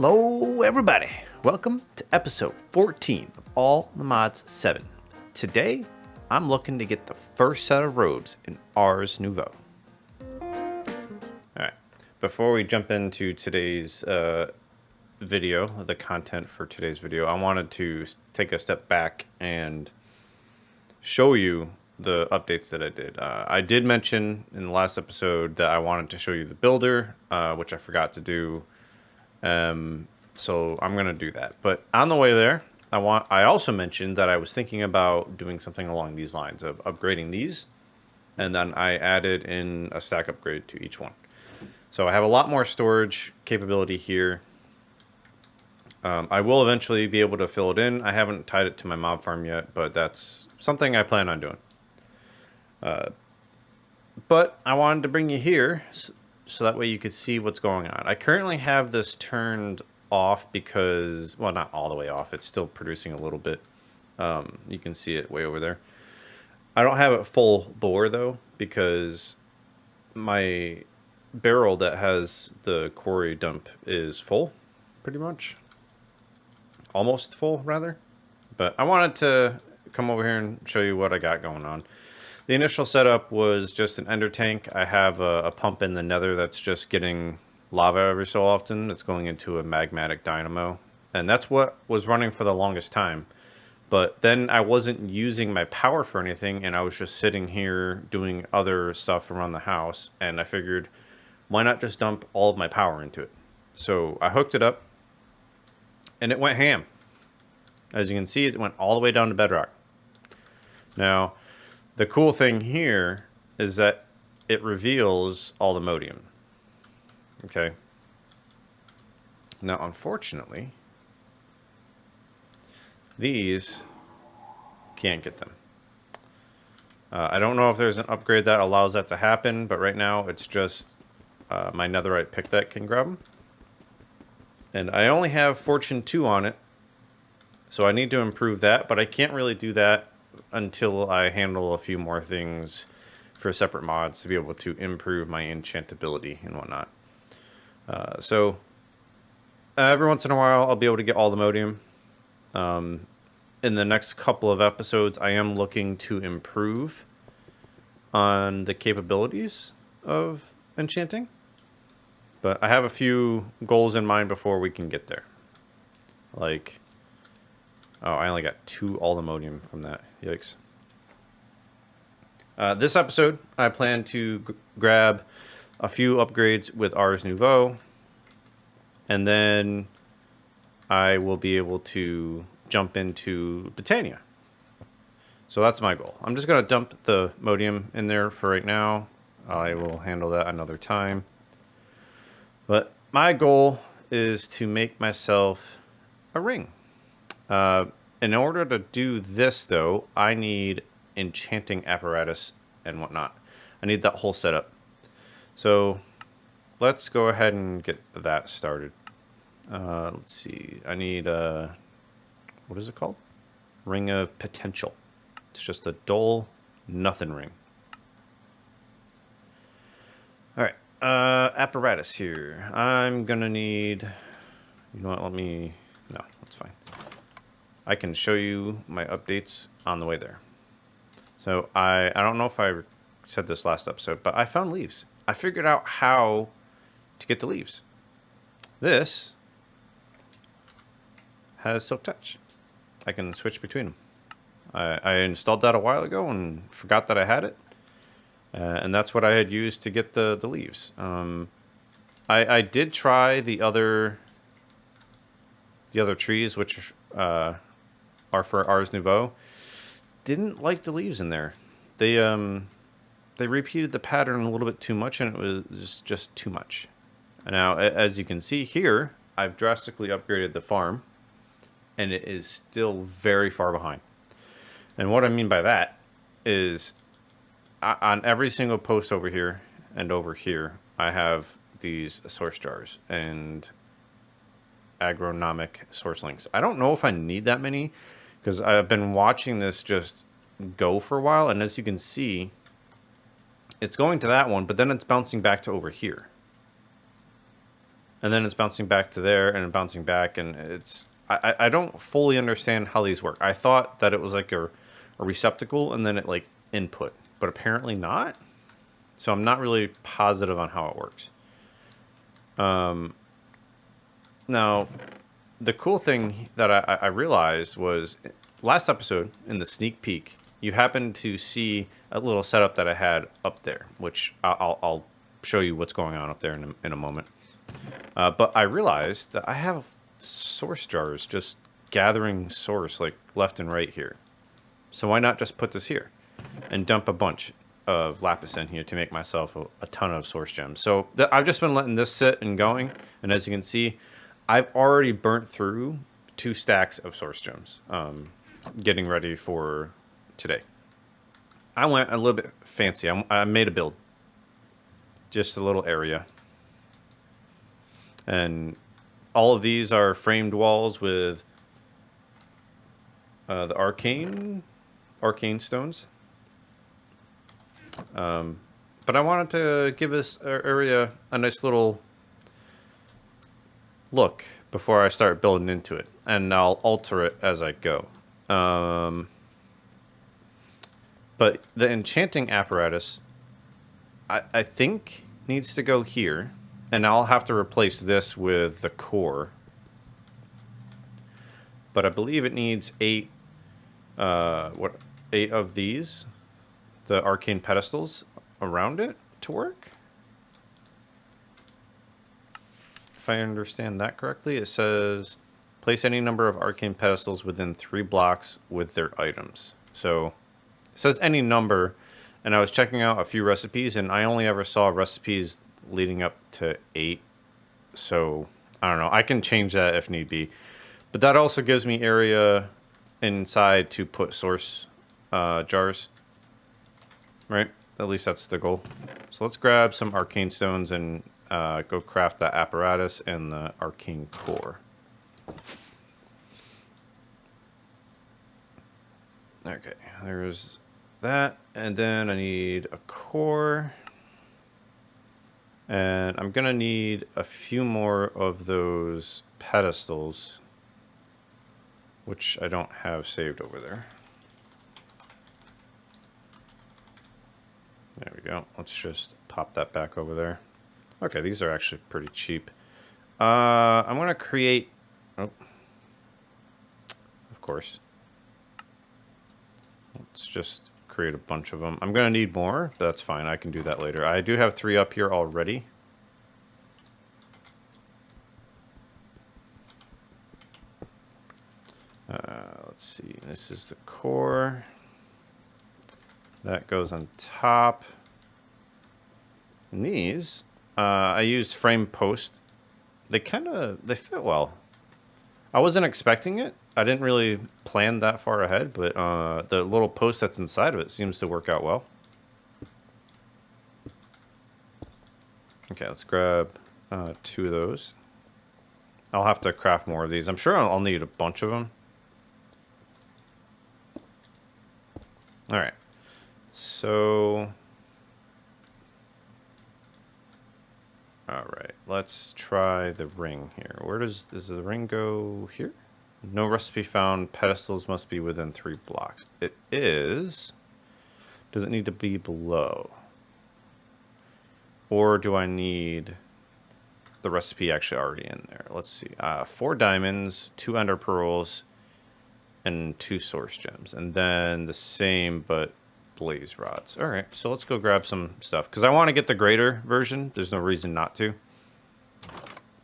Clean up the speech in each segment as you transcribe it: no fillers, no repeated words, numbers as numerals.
Hello, everybody. Welcome to episode 14 of All the Mods 7. Today, I'm looking to get the first set of robes in Ars Nouveau. Alright, before we jump into today's video, the content for today's video, I wanted to take a step back and show you the updates that I did. I did mention in the last episode that I wanted to show you the builder, which I forgot to do. So I'm going to do that. But on the way there, I also mentioned that I was thinking about doing something along these lines of upgrading these. And then I added in a stack upgrade to each one. So I have a lot more storage capability here. I will eventually be able to fill it in. I haven't tied it to my mob farm yet, but that's something I plan on doing. But I wanted to bring you here so that way you could see what's going on. I currently have this turned off because, well, not all the way off. It's still producing a little bit. You can see it way over there. I don't have it full bore, though, because my barrel that has the quarry dump is full, pretty much. Almost full, rather. But I wanted to come over here and show you what I got going on. The initial setup was just an ender tank. I have a pump in the nether that's just getting lava every so often. It's going into a magmatic dynamo. And that's what was running for the longest time. But then I wasn't using my power for anything, and I was just sitting here doing other stuff around the house. And I figured, why not just dump all of my power into it? So I hooked it up, and it went ham. As you can see, it went all the way down to bedrock. Now, the cool thing here is that it reveals all the modium. Okay. Now, unfortunately, these can't get them. I don't know if there's an upgrade that allows that to happen, but right now it's just my netherite pick that can grab them. And I only have Fortune 2 on it, so I need to improve that, but I can't really do that until I handle a few more things for separate mods to be able to improve my enchantability and whatnot. So every once in a while, I'll be able to get all the modium. In the next couple of episodes, I am looking to improve on the capabilities of enchanting. But I have a few goals in mind before we can get there. Like, oh, I only got 2 aluminium from that. Yikes. This episode, I plan to grab a few upgrades with Ars Nouveau. And then I will be able to jump into Britannia. So that's my goal. I'm just going to dump the modium in there for right now. I will handle that another time. But my goal is to make myself a ring. In order to do this, though, I need enchanting apparatus and whatnot. I need that whole setup. So let's go ahead and get that started. Let's see. I need a... what is it called? Ring of Potential. It's just a dull nothing ring. All right. Apparatus here. I'm going to need... you know what? Let me... no, that's fine. I can show you my updates on the way there. So I don't know if I said this last episode, but I found leaves. I figured out how to get the leaves. This has Silk Touch. I can switch between them. I installed that a while ago and forgot that I had it. And that's what I had used to get the leaves. I did try the other trees, which are for Ars Nouveau. Didn't like the leaves in there. They repeated the pattern a little bit too much, and it was just too much. Now, as you can see here, I've drastically upgraded the farm, and it is still very far behind. And what I mean by that is on every single post over here and over here, I have these source jars and agronomic source links. I don't know if I need that many because I've been watching this just go for a while. And as you can see, it's going to that one, but then it's bouncing back to over here. and then it's bouncing back to there and bouncing back, and I don't fully understand how these work. I thought that it was like a receptacle and then it like input, but apparently not. So I'm not really positive on how it works. Now, the cool thing that I realized was last episode in the sneak peek, you happened to see a little setup that I had up there, which I'll show you what's going on up there in a moment. But I realized that I have source jars just gathering source like left and right here. So why not just put this here and dump a bunch of lapis in here to make myself a ton of source gems. So I've just been letting this sit and going. And as you can see, I've already burnt through 2 stacks of source gems, getting ready for today. I went a little bit fancy. I made a build. Just a little area. And all of these are framed walls with the arcane stones. But I wanted to give this area a nice little look before I start building into it. And I'll alter it as I go. But the enchanting apparatus, I think, needs to go here. And I'll have to replace this with the core. But I believe it needs 8 of these, the arcane pedestals around it to work. If I understand that correctly, it says place any number of arcane pedestals within 3 blocks with their items. So it says any number, and I was checking out a few recipes, and I only ever saw recipes leading up to 8. So I don't know. I can change that if need be. But that also gives me area inside to put source jars. Right? At least that's the goal. So let's grab some arcane stones and go craft that apparatus and the arcane core. Okay, there's that. And then I need a core. And I'm going to need a few more of those pedestals, which I don't have saved over there. There we go. Let's just pop that back over there. Okay, these are actually pretty cheap. I'm going to create... Oh. Of course. Let's just create a bunch of them. I'm going to need more, but that's fine. I can do that later. I do have 3 up here already. Let's see. This is the core. That goes on top. And these, I use frame post. They fit well. I wasn't expecting it. I didn't really plan that far ahead, but the little post that's inside of it seems to work out well. Okay, let's grab 2 of those. I'll have to craft more of these. I'm sure I'll need a bunch of them. All right. So, all right, let's try the ring here. Where does the ring go here? No recipe found. Pedestals must be within 3 blocks. It is. Does it need to be below? Or do I need the recipe actually already in there? Let's see. 4 diamonds, 2 ender pearls, and 2 source gems. And then the same, but blaze rods. All right, so let's go grab some stuff. Because I want to get the greater version. There's no reason not to.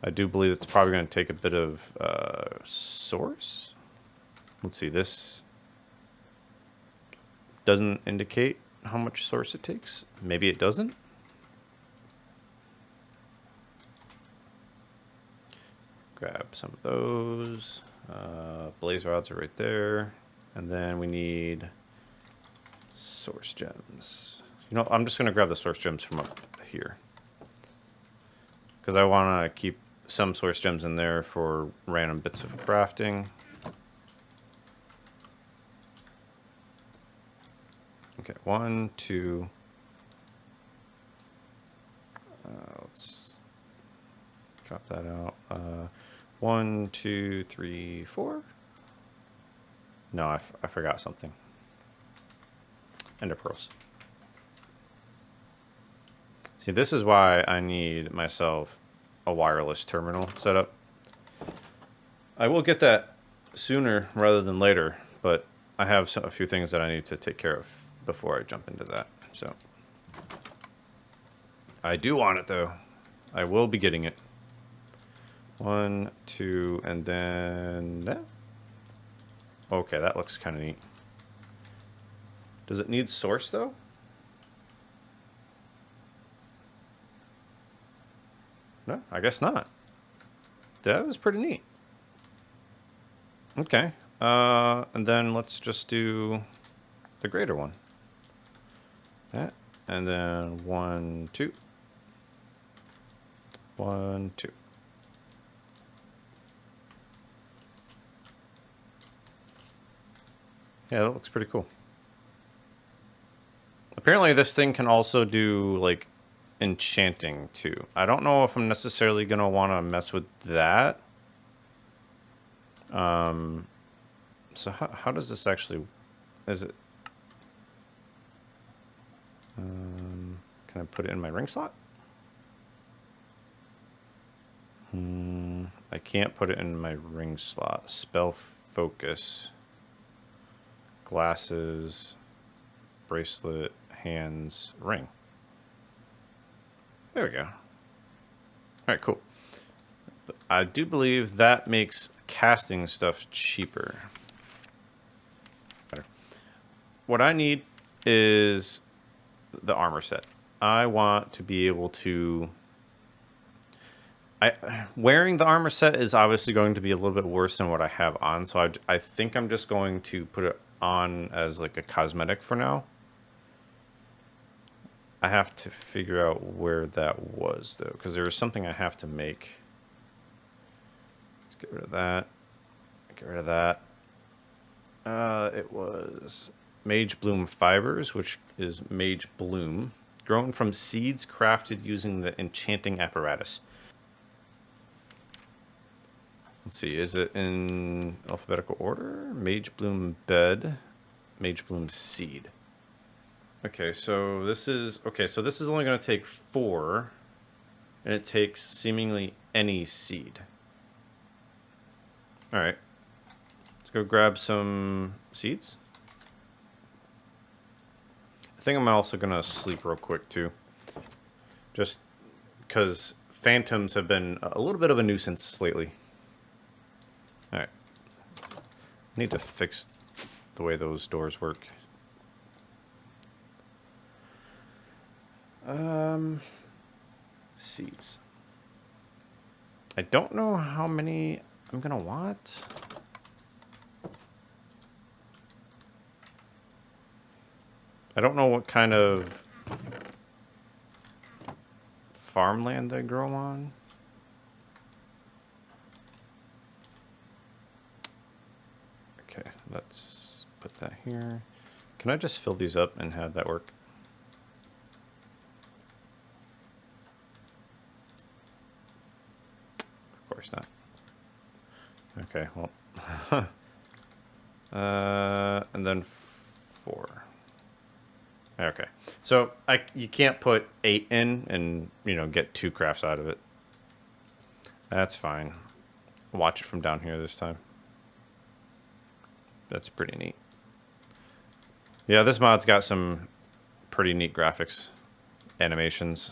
I do believe it's probably going to take a bit of source. Let's see, this doesn't indicate how much source it takes. Maybe it doesn't. Grab some of those. Blaze rods are right there. And then we need source gems. You know, I'm just going to grab the source gems from up here. Because I want to keep some source gems in there for random bits of crafting. Okay, 1, 2. Let's Drop that out. 1, 2, 3, 4. No, I forgot something. Ender pearls. See, this is why I need myself a wireless terminal set up. I will get that sooner rather than later, but I have a few things that I need to take care of before I jump into that. So I do want it though. I will be getting it. 1, 2, and then... Okay, that looks kind of neat. Does it need source though? No, I guess not. That was pretty neat. Okay. And then let's just do the greater one. That. And then 1, 2. 1, 2. Yeah, that looks pretty cool. Apparently this thing can also do, like, enchanting, too. I don't know if I'm necessarily going to want to mess with that. So how does this actually... Is it... can I put it in my ring slot? I can't put it in my ring slot. Spell focus. Glasses. Bracelet. Hands. Ring. There we go. Alright, cool. But I do believe that makes casting stuff cheaper. Better. What I need is the armor set. I want to be able to... wearing the armor set is obviously going to be a little bit worse than what I have on, so I think I'm just going to put it on as like a cosmetic for now. I have to figure out where that was, though, because there is something I have to make. Let's get rid of that. Get rid of that. It was Mage Bloom Fibers, which is Mage Bloom, grown from seeds crafted using the enchanting apparatus. Let's see, is it in alphabetical order? Mage Bloom Bed, Mage Bloom Seed. Okay, so this is only going to take 4, and it takes seemingly any seed. All right, let's go grab some seeds. I think I'm also going to sleep real quick too, just because phantoms have been a little bit of a nuisance lately. All right, I need to fix the way those doors work. Seeds. I don't know how many I'm gonna want. I don't know what kind of farmland they grow on. Okay, let's put that here. Can I just fill these up and have that work? Of course not. Okay, well. And then 4. Okay, so you can't put 8 in and, you know, get 2 crafts out of it. That's fine. Watch it from down here this time. That's pretty neat. Yeah, this mod's got some pretty neat graphics, animations.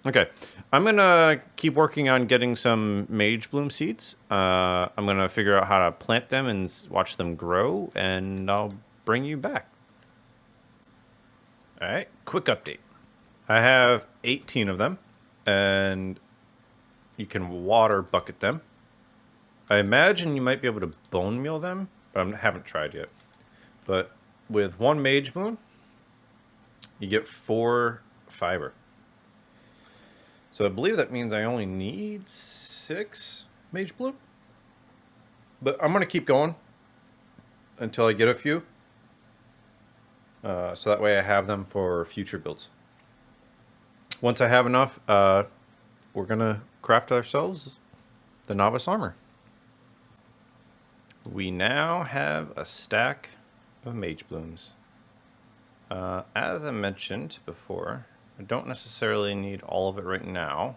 Okay, I'm gonna keep working on getting some Mage Bloom seeds. I'm gonna figure out how to plant them and watch them grow, and I'll bring you back. All right, quick update. I have 18 of them, and you can water bucket them. I imagine you might be able to bone meal them, but I haven't tried yet. But with 1 Mage Bloom, you get 4 fiber. So I believe that means I only need 6 Mage Bloom. But I'm going to keep going until I get a few. So that way I have them for future builds. Once I have enough, we're going to craft ourselves the novice armor. We now have a stack of mage blooms. As I mentioned before, I don't necessarily need all of it right now,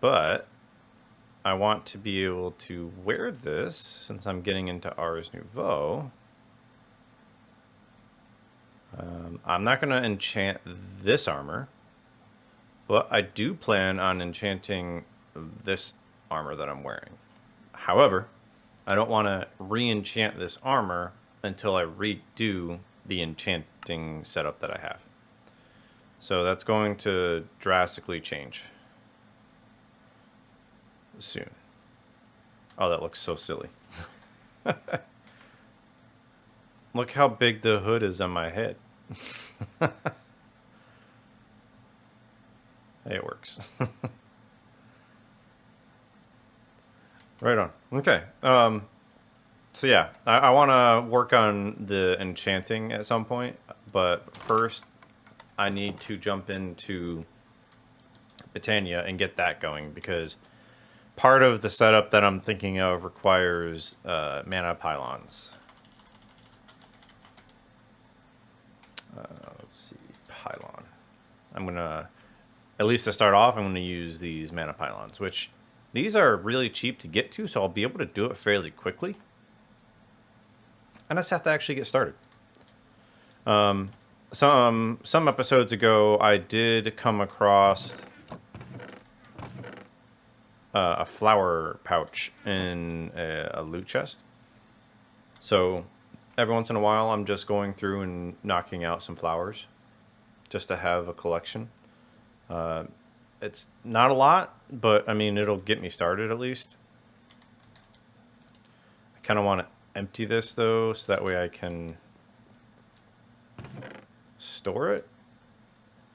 but I want to be able to wear this since I'm getting into Ars Nouveau. I'm not going to enchant this armor, but I do plan on enchanting this armor that I'm wearing. However, I don't want to re-enchant this armor until I redo the enchanting setup that I have. So that's going to drastically change soon. Oh, that looks so silly. Look how big the hood is on my head. It works. Right on. Okay. So yeah, I want to work on the enchanting at some point, but first I need to jump into Britannia and get that going, because part of the setup that I'm thinking of requires mana pylons. Let's see, pylon. I'm gonna, at least to start off, I'm gonna use these mana pylons, which these are really cheap to get to, so I'll be able to do it fairly quickly. I just have to actually get started. Some episodes ago, I did come across a flower pouch in a loot chest. So every once in a while, I'm just going through and knocking out some flowers just to have a collection. It's not a lot, but I mean, it'll get me started at least. I kind of want to empty this though, so that way I can store it.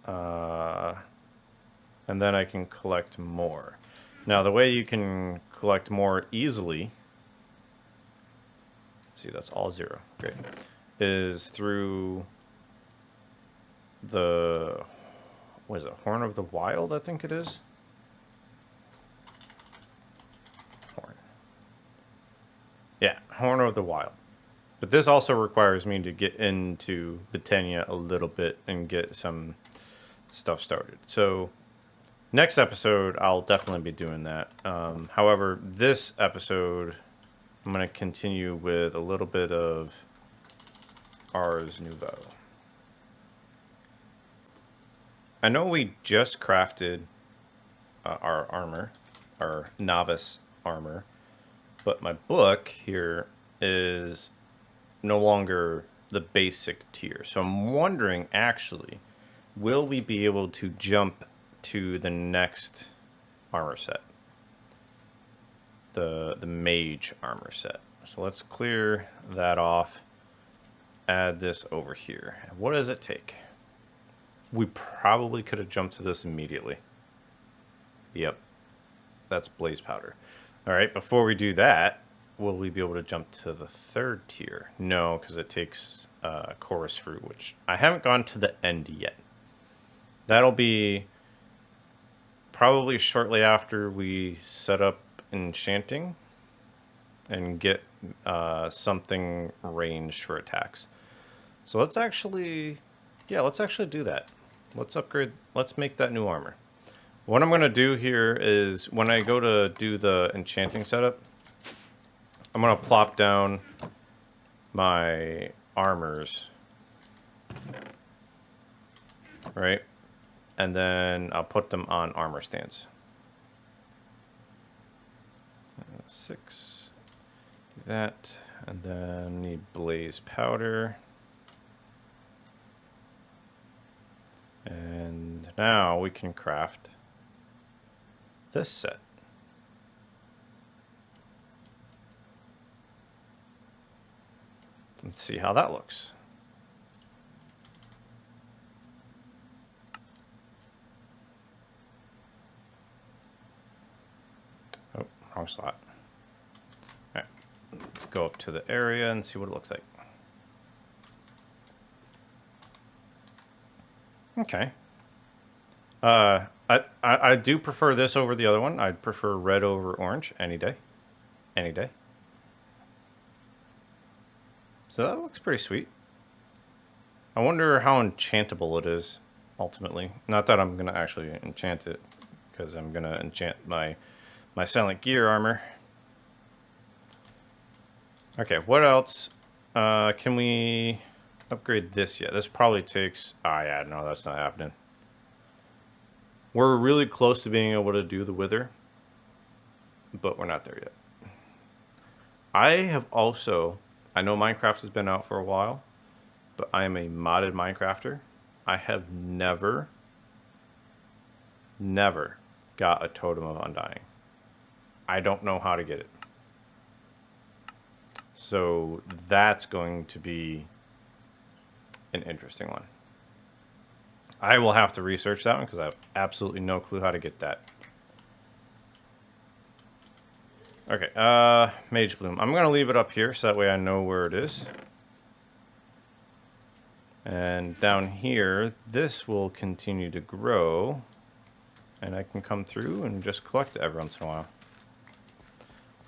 And then I can collect more. Now, the way you can collect more easily, let's see, that's all 0, great, is through the, what is it, Horn of the Wild, I think it is? Horn. Yeah, Horn of the Wild. But this also requires me to get into Britannia a little bit and get some stuff started. So next episode, I'll definitely be doing that. However, this episode, I'm going to continue with a little bit of Ars Nouveau. I know we just crafted our armor, our novice armor, but my book here is no longer the basic tier. So I'm wondering, actually, will we be able to jump to the next armor set, the mage armor set? So let's clear that off, add this over here. What does it take? We probably could have jumped to this immediately. Yep, that's blaze powder. All right, before we do that, will we be able to jump to the 3rd tier? No, because it takes chorus fruit, which I haven't gone to the end yet. That'll be probably shortly after we set up enchanting and get something ranged for attacks. So let's actually do that. Let's upgrade, let's make that new armor. What I'm going to do here is when I go to do the enchanting setup, I'm going to plop down my armors, right? And then I'll put them on armor stands. 6, do that, and then need blaze powder. And now we can craft this set. Let's see how that looks. Oh, wrong slot. All right, let's go up to the area and see what it looks like. Okay. I I do prefer this over the other one. I'd prefer red over orange any day. Any day. So that looks pretty sweet. I wonder how enchantable it is, ultimately. Not that I'm going to actually enchant it, because I'm going to enchant my Silent Gear armor. Okay, what else? Can we upgrade this yet? This probably takes... Ah, yeah, no, that's not happening. We're really close to being able to do the Wither, but we're not there yet. I have also... I know Minecraft has been out for a while, but I am a modded Minecrafter. I have never got a Totem of Undying. I don't know how to get it. So that's going to be an interesting one. I will have to research that one because I have absolutely no clue how to get that. Okay, Mage Bloom. I'm going to leave it up here so that way I know where it is. And down here, this will continue to grow. And I can come through and just collect it every once in a while.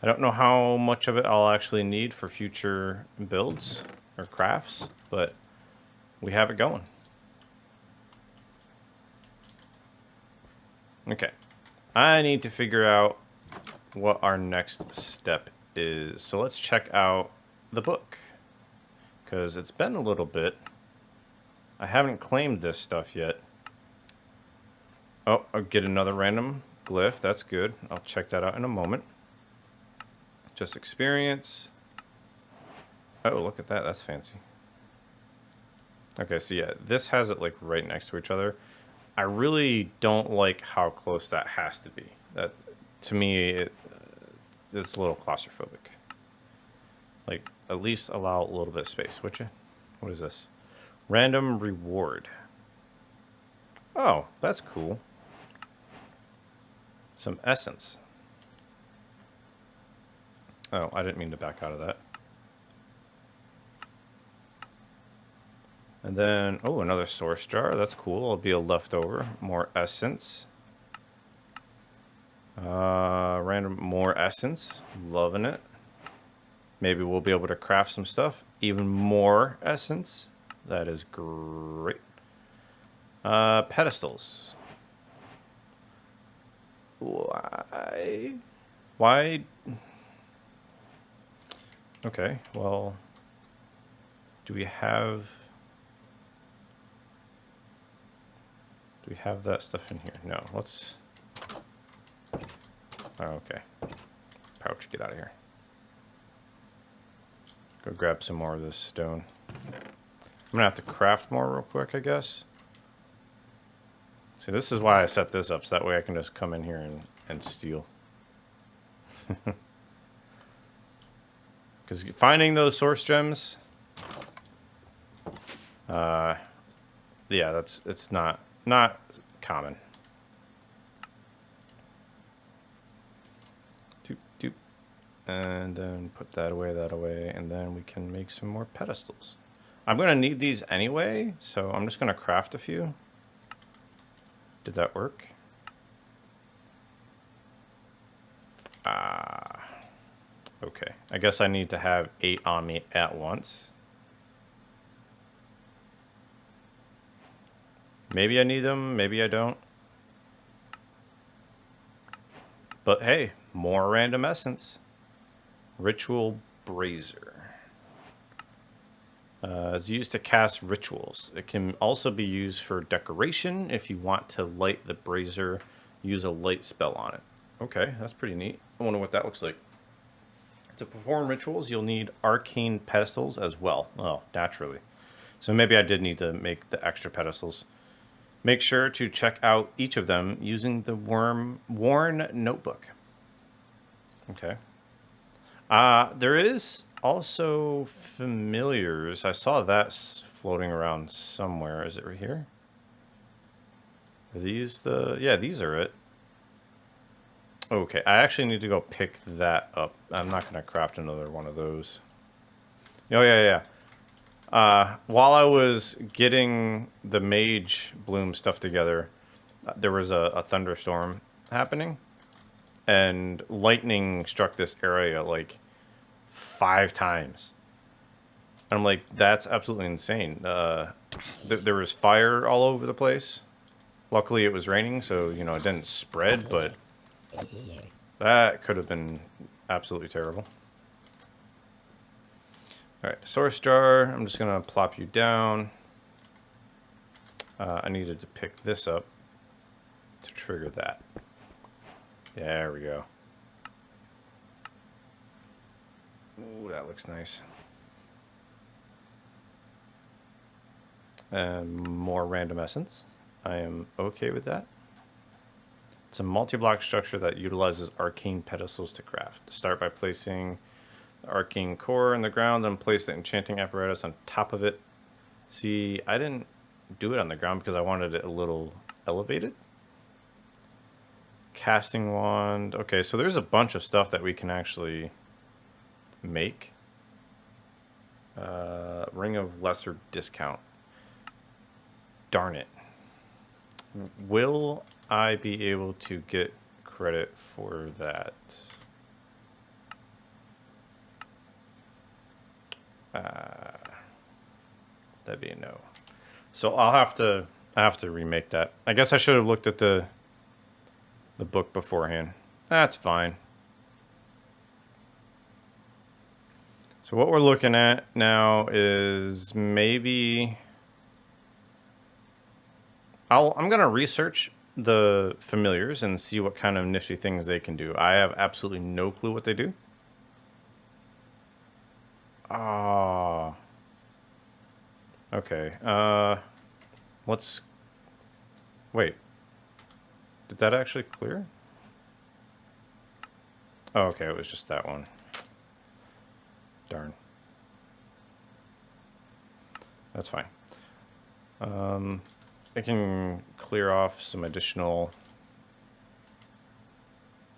I don't know how much of it I'll actually need for future builds or crafts, but we have it going. Okay. I need to figure out what our next step is. So let's check out the book, because it's been a little bit. I haven't claimed this stuff yet. Oh, I'll get another random glyph. That's good. I'll check that out in a moment. Just experience. Oh, look at that. That's fancy. Okay, so yeah, this has it like right next to each other. I really don't like how close that has to be. That, to me, it's a little claustrophobic. Like, at least allow a little bit of space, would you? What is this? Random reward. Oh, that's cool. Some essence. Oh, I didn't mean to back out of that. And then, oh, another source jar. That's cool. It'll be a leftover. More essence. Random more essence. Loving it. Maybe we'll be able to craft some stuff. Even more essence. That is great. Pedestals. Why? Why? Okay, well, do we have that stuff in here? No, let's, oh, okay. Pouch, get out of here. Go grab some more of this stone. I'm gonna have to craft more real quick, I guess. See, this is why I set this up, so that way I can just come in here and steal. Because finding those source gems, yeah, it's not common. Doop, doop. And then put that away, and then we can make some more pedestals. I'm gonna need these anyway, so I'm just gonna craft a few. Did that work? Okay. I guess I need to have 8 on me at once. Maybe I need them, maybe I don't. But hey, more random essence. Ritual Brazier. It's used to cast rituals. It can also be used for decoration if you want to light the brazier, use a light spell on it. Okay, that's pretty neat. I wonder what that looks like. To perform rituals, you'll need arcane pedestals as well. Oh, naturally. So maybe I did need to make the extra pedestals. Make sure to check out each of them using the worn notebook. Okay. There is also familiars. I saw that floating around somewhere. Is it right here? Are these the... Yeah, these are it. Okay, I actually need to go pick that up. I'm not going to craft another one of those. Oh, yeah. While I was getting the Mage Bloom stuff together, there was a thunderstorm happening, and lightning struck this area like 5 times. And I'm like, that's absolutely insane. There was fire all over the place. Luckily, it was raining, so, you know, it didn't spread, but that could have been absolutely terrible. All right, source jar. I'm just going to plop you down. I needed to pick this up to trigger that. There we go. Ooh, that looks nice. And more random essence. I am okay with that. It's a multi-block structure that utilizes arcane pedestals to craft. Start by placing the arcane core in the ground, then place the enchanting apparatus on top of it. See, I didn't do it on the ground because I wanted it a little elevated. Casting wand. Okay, so there's a bunch of stuff that we can actually make. Ring of lesser discount. Darn it. Will I be able to get credit for that? That'd be a no. So I have to remake that. I guess I should have looked at the book beforehand. That's fine. So what we're looking at now is maybe I'm gonna research the familiars and see what kind of nifty things they can do. I have absolutely no clue what they do. Ah. Okay. Let's wait. Did that actually clear? Oh, okay, it was just that one. Darn. That's fine. I can clear off some additional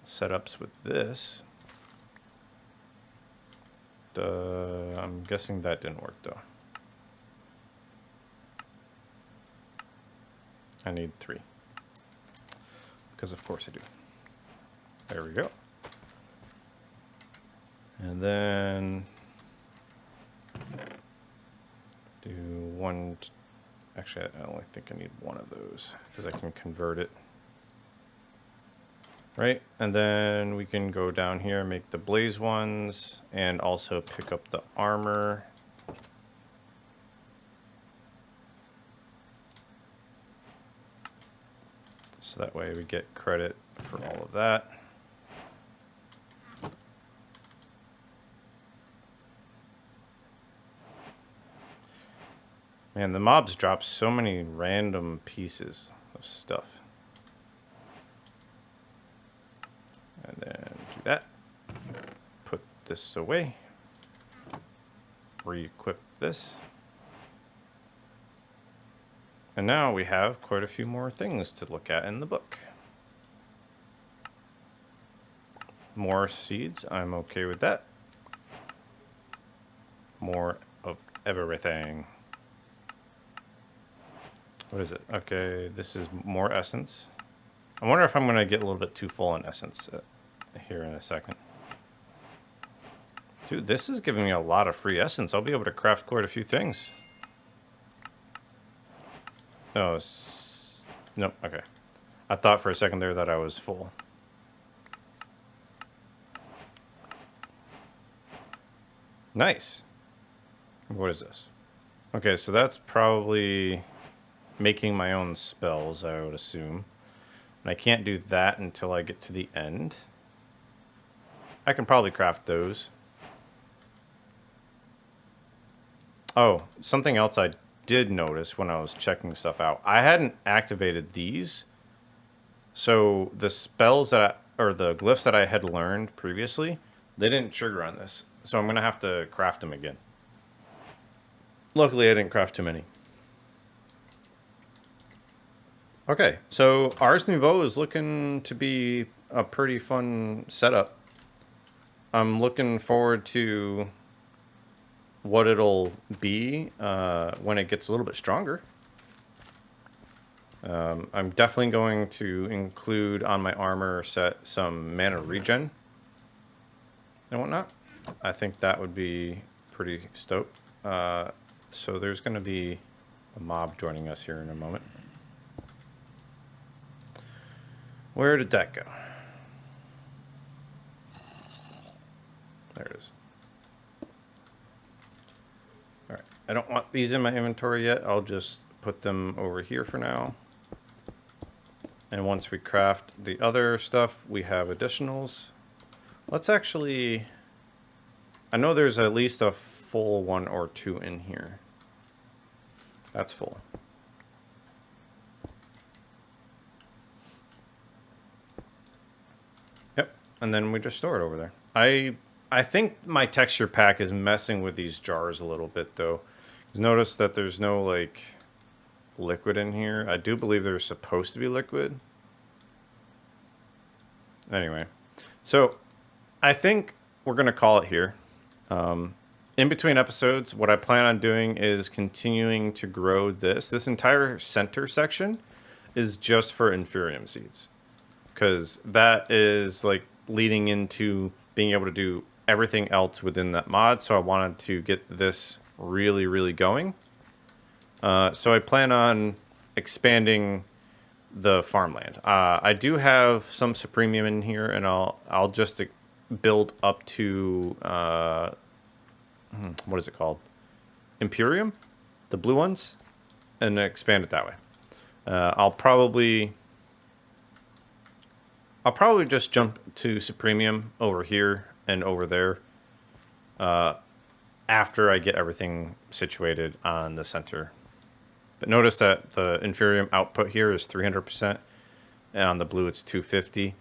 setups with this. I'm guessing that didn't work though. I need 3. Because of course I do. There we go. And then do one. Actually, I only think I need one of those because I can convert it. Right, and then we can go down here, make the blaze ones, and also pick up the armor. So that way we get credit for all of that. Man, the mobs drop so many random pieces of stuff. And then do that. Put this away. Re-equip this. And now we have quite a few more things to look at in the book. More seeds, I'm okay with that. More of everything. What is it? Okay, this is more essence. I wonder if I'm going to get a little bit too full on essence here in a second. Dude, this is giving me a lot of free essence. I'll be able to craft quite a few things. No, nope, okay. I thought for a second there that I was full. Nice. What is this? Okay, so that's probably making my own spells, I would assume. And I can't do that until I get to the end. I can probably craft those. Oh, something else I did notice when I was checking stuff out. I hadn't activated these. So the spells that or the glyphs that I had learned previously, they didn't trigger on this. So I'm going to have to craft them again. Luckily, I didn't craft too many. Okay, so Ars Nouveau is looking to be a pretty fun setup. I'm looking forward to what it'll be when it gets a little bit stronger. I'm definitely going to include on my armor set some mana regen and whatnot. I think that would be pretty stoked. So there's going to be a mob joining us here in a moment. Where did that go? There it is. All right, I don't want these in my inventory yet. I'll just put them over here for now. And once we craft the other stuff, we have additionals. Let's actually... I know there's at least a full 1 or 2 in here. That's full. Yep, and then we just store it over there. I think my texture pack is messing with these jars a little bit, though. Notice that there's no, like, liquid in here. I do believe there's supposed to be liquid. Anyway, so I think we're going to call it here. In between episodes, what I plan on doing is continuing to grow this. This entire center section is just for Inferium seeds, because that is like leading into being able to do everything else within that mod. So I wanted to get this really, really going. So I plan on expanding the farmland. I do have some Supremium in here, and I'll just build up to what is it called? Imperium, the blue ones, and expand it that way. I'll probably just jump to Supremium over here and over there after I get everything situated on the center. But notice that the Inferium output here is 300%, and on the blue it's 250,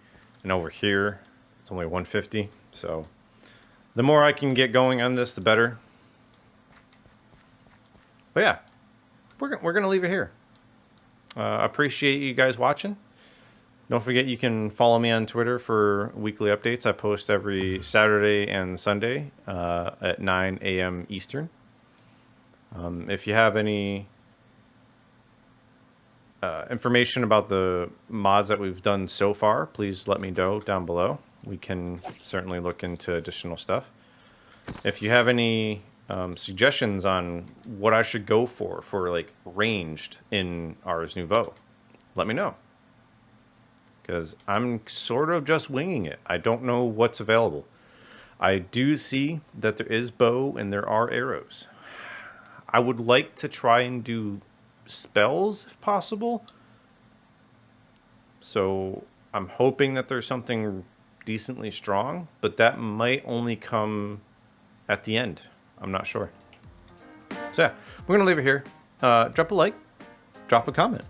and over here it's only 150. So the more I can get going on this, the better. But yeah, we're gonna leave it here. Appreciate you guys watching. Don't forget you can follow me on Twitter for weekly updates. I post every Saturday and Sunday at 9 a.m. Eastern. If you have any information about the mods that we've done so far, please let me know down below. We can certainly look into additional stuff. If you have any suggestions on what I should go for like ranged in Ars Nouveau, let me know. Because I'm sort of just winging it. I don't know what's available. I do see that there is bow and there are arrows. I would like to try and do spells if possible. So I'm hoping that there's something decently strong, but that might only come at the end. I'm not sure. So yeah, we're gonna leave it here. Drop a like, drop a comment,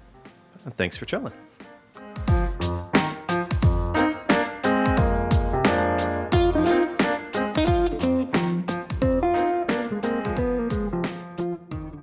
and thanks for chilling.